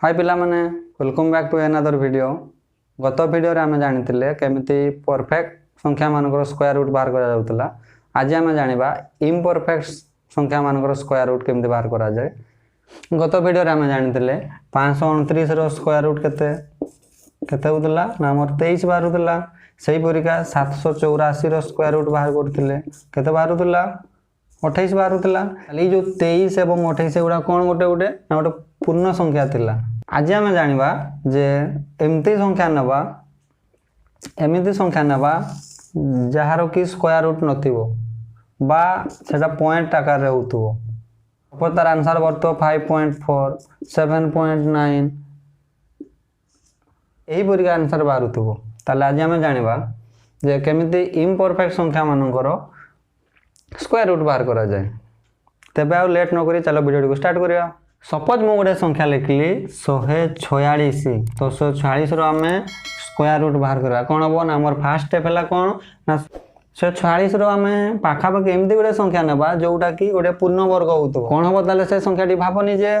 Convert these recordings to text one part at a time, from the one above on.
हाय पिला माने welcome back to another video. गत वीडियो रे आमे जानितिले केमिति परफेक्ट संख्या मानकर स्क्वायर रूट बाहर करा जाउतला। आज आमे जानिबा इम्परफेक्ट संख्या मानकर स्क्वायर रूट केमिति बाहर करा जाय। गत वीडियो रे आमे जानितिले 529 रो स्क्वायर रूट केते होतला ना हमर 23 बाहर होतला। सही परिका 784 रो स्क्वायर रूट बाहर करथिले केते बाहर होतला 28 बाहर होतला। खाली जो 23 एवं 28 एगुडा कोन गोटे ना गोटे पूर्ण संख्या थिला। आज आमे जानिबा जे एमिति संख्या नबा जहारो कि स्क्वायर रूट नथिबो बा सेटा पॉइंट आकार रे होतबो। ऊपर तार आंसर बरतो 5.4 7.9 एही परिका आंसर बारुतबो। ताले आज आमे जानिबा जे केमिति इम्परफेक्ट संख्या मानकर स्क्वायर रूट बाहर करा जाए। तेबे आ लेट न करी चलो वीडियो को स्टार्ट करिया। सपोज मु गोटे संख्या लिखली 146 तो 146 रो आमे स्क्वायर रूट बाहर करबा कोन हबो ना हमर फर्स्ट स्टेप हला कोन ना 146 रो आमे पाखा पाखी एमती गोटे संख्या नेबा जोटा कि गोटे पूर्ण वर्ग होतो कोन हबो ताले से संख्याटी भाबनी जे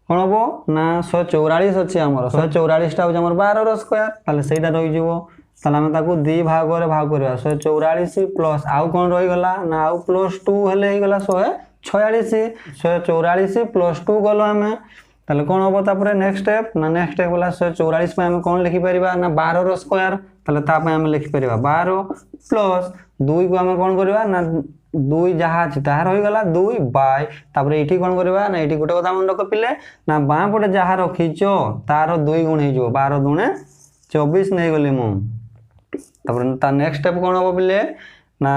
कोन हबो ना 144 अछि हमर 144 टा हो हमर 12 रो स्क्वायर ताले सेटा रहि जिवो। ताले हम ताकू दी भाग रे भाग करबा 144 प्लस आउ कोन रहि गला ना आउ प्लस 2 हेले हे गला 144 प्लस 2 गलो हमें ताले कोन हबो तापरे नेक्स्ट स्टेप वाला 144 पे हम कोन लिखि परिबा ना 12 रो स्क्वायर ताले ता पे हम लिखि परिबा 12 प्लस 2 को हम कोन करबा ना 2 जहा अछि तार होई गला 2 बाय तापरे एठी कोन करबा ना एठी गोटे कथा मन रख पिले ना बां पटे जहा रखिचो तार 2 गुण हे जो 12 दुने 24 नै गले मु। तापरे ता नेक्स्ट स्टेप कोन हबो पिले ना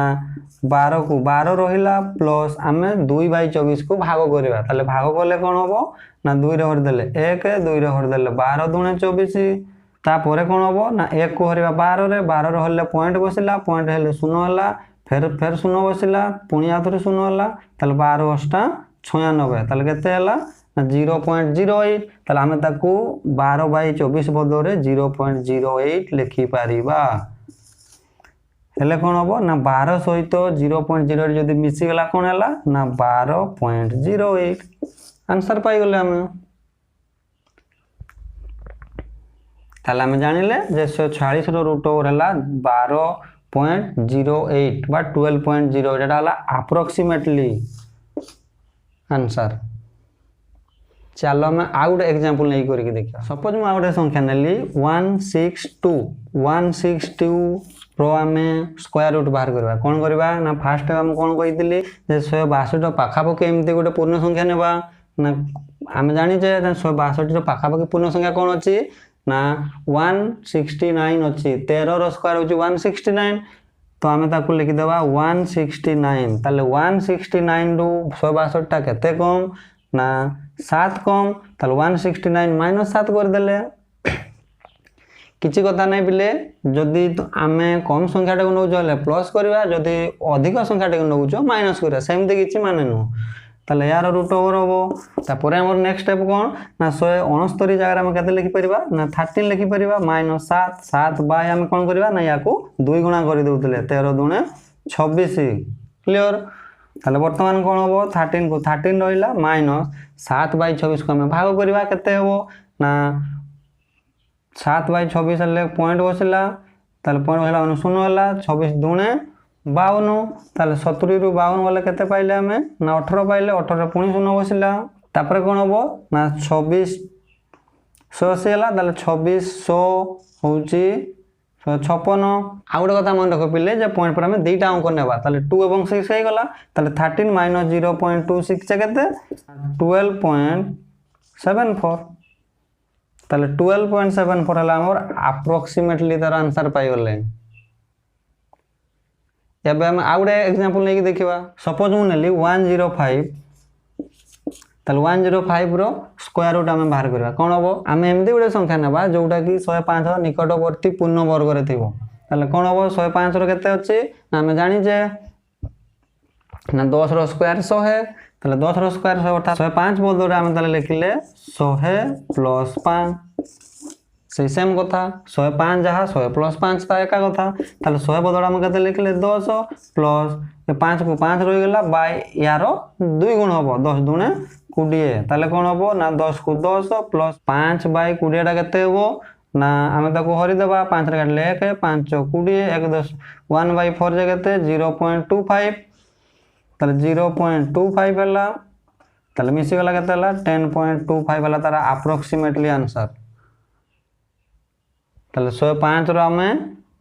12 को 12 रहिला प्लस आमे 2/24 को भाग करबा ताले भाग करले कोन हबो ना 2 रे हर देले 1 2 रे हर देले 12 दुने 24 ता परे कोन हबो ना 1 को हरिबा 12 रे हरले पॉइंट बसिला पॉइंट हेले 0 होला फिर 0 बसिला पुनी आथरे 0 होला ताले 12 8 96 ताले केते होला ना 0.08 ताले आमे ताकू 12/24 बदले 0.08 लिखि पारिबा। हेले कोन हबो ना 12 सहित 0.08 जदी मिसी गला कोन हला ना 12.08 आंसर पाई गले हम। ताले हम जानिले जे 146 रो रूट ओवर हला 12.08 बा 12.0 एटा हला अप्रोक्सीमेटली आंसर। चलो मैं आउट एग्जांपल नै करिके देखिया। सपोज मैं आउट संख्या नेली 162 रो आमे स्क्वायर रूट बाहर करबा कोन करबा ना फर्स्ट हम कोन कहितली जे 162 पाखा पाखी एमती गोटे पूर्ण संख्या नेबा ना आमे जानि जे 162 रो पाखा पाखी पूर्ण संख्या कोन अछि ना 169 अछि 13 रो स्क्वायर होछि 169 तो आमे ताकू लिखि देबा 169 ताले 169 रो 162 टा केते कम ना 7 कम ताले 169 - 7 कर देले किछि कथा नै बिले जदी तो आमे कम संख्या टा को नउ जले प्लस करबा जदी अधिक संख्या टा को नउ जो माइनस करबा सेमते किछि माने नु ताले यार रूट ओवर होबो। तापरे हमर नेक्स्ट स्टेप कोन ना 169 जगह हम केते लिखि परिबा ना 13 लिखि परिबा -7 बाय हम कोन करबा ना याकू 2 गुणा करि दउतले 13 दुने 26 क्लियर। ताले वर्तमान कोन होबो 13 को 13 रहिला -7/24 को हम भाग करबा केते होबो ना 7/24 ले पॉइंट बसिला ताले पॉइंट होला 0 होला 26 दुने 52 ताले 70 रु 52 वाले केते पाइले हमें ना 18 पाइले 18 पुनी 0 बसिला तापरे कोन होबो ना 26 180 होला ताले 2600 होउची 156 आ गोटे कथा मन रख पिले जे पॉइंट पर हमें दुईटा अंक नेबा ताले 2 एवं 6 हे गला ताले 13 - 0.26 से केते 12.74 ताले 12.74 हला हमर अप्रोक्सीमेटली तार आंसर पाई गले। एबे हम आउडे एग्जांपल नै कि देखिबा। सपोज मु नेली 105 ताले 105 रो स्क्वायर रूट हम बाहर करबा कोन हबो हम एमदी गोटे संख्या नेबा जोटा कि 105 रो निकटवर्ती पूर्ण वर्ग रे थिबो ताले कोन हबो 105 रो केते अछि ना हम जानि जे ना 10 रो स्क्वायर 100 है ताले 10 रो स्क्वायर 100 अर्थात 105 बदले हम ताले लिखिले 100 प्लस 5 से सेम कथा 105 जहा 100 प्लस 5 ता एका कथा ताले 100 बदले हम केते लिखिले 10 प्लस 5 को 5 रहि गेला बाय यारो 2 गुण हबो 10 दुने 20 ताले कोन हबो ना 10 को 10 प्लस 5 बाय 20 टा केते हबो ना आमे ताको हरि देबा 5 रे काटले 1 5 20 1 10 1 बाय 4 जे केते 0.25 ताले 0.25 हला ताले मिसी गला केते हला 10.25 हला तारा अप्रोक्सीमेटली आंसर ताले 105 रो आमे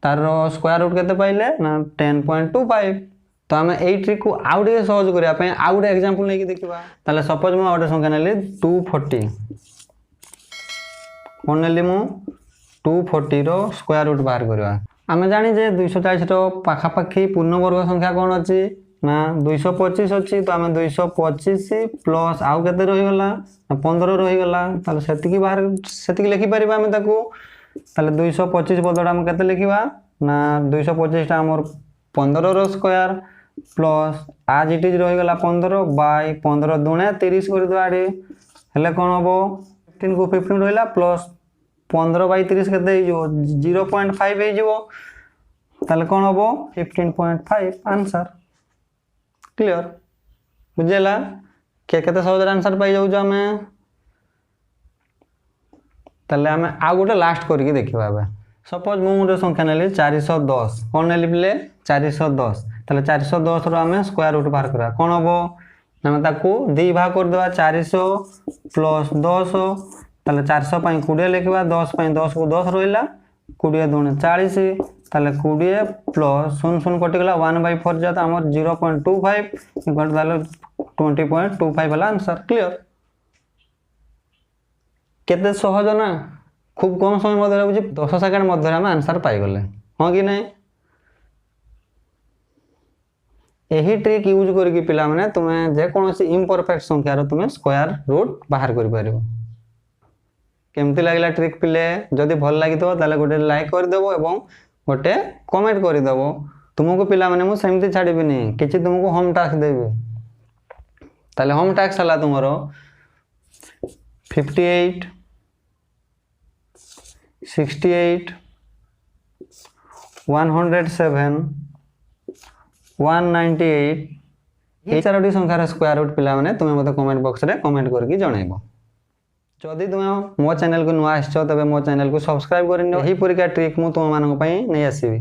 तार स्क्वायर रूट केते पाइले ना 10.25 तो आमे एई ट्रिक को आउडे सहज करिया पे आउडे एग्जांपल नै कि देखिबा ताले सपोज म आउडे संख्या नेली 240 कोन नेली मु 240 रो स्क्वायर रूट बाहर करबा आमे जानि जे 240 रो पाखा पाखी पूर्ण वर्ग संख्या कोन अछि ना 225 अछि तो आमे 225 प्लस आउ केते रहि गला 15 रहि गला ताले सेति की बाहर सेति की लिखि परिबा आमे ताको ताले 225 बदला हम केते लिखिबा ना 225 टा हमर 15 रो स्क्वायर प्लस आज इट इज रहि गला 15 बाय 15 दुणे 30 कर दुआडी हेले कोन हबो 15 को 15 रहिला प्लस 15 बाय 30 केते हो 0.5 हे जिवो ताले कोन हबो 15.5 आंसर क्लियर बुझेला केते सहज आंसर पाई जाउ हमें ताले हमें आ गोटे लास्ट करके देखिबा बे सपोज मु गोटे संख्या नेली 410 कोन नेली बिले 410 ताले 410 रो हमें स्क्वायर रूट बाहर करा कोन हबो हमें ताको दे भाग कर देबा 400 प्लस 10 ताले 400 पई 20 लिखबा 10 पई 10 को 10 रोइला 20 दुणे 40 ताले 20 प्लस 0 कटि गला 1/4 जाता हमर 0.25 इक्वल ताले 20.25 वाला आंसर क्लियर केते सहज ना खूब कम समय मध्य बुझी 10 सेकंड मध्य हम आंसर पाई गले हां कि नहीं एही ट्रिक यूज करके पिला माने तुमे जे कोनोसी इम्परफेक्ट संख्या रो तुमे स्क्वायर रूट बाहर करि पारिबो केमती लागला ट्रिक पिले जदी भल लागि तो ताले गोटे लाइक कर देबो एवं गोटे कमेंट कर देबो तुमको पिला माने मु सेमती छाडिबि नि किछि तुमको होम टास्क देबि ताले होम टास्क हला तुमरो 58 68 107 198 ए चारोटी संख्यार स्क्वायर रूट पिला माने तुमे मते कमेंट बॉक्स रे कमेंट करके जणाइबो जदि तुमे मो चैनल को नुआ आछो तबे मो चैनल को सब्सक्राइब करिनो एही परिका ट्रिक मु तुम मानक पई नै आसीबी।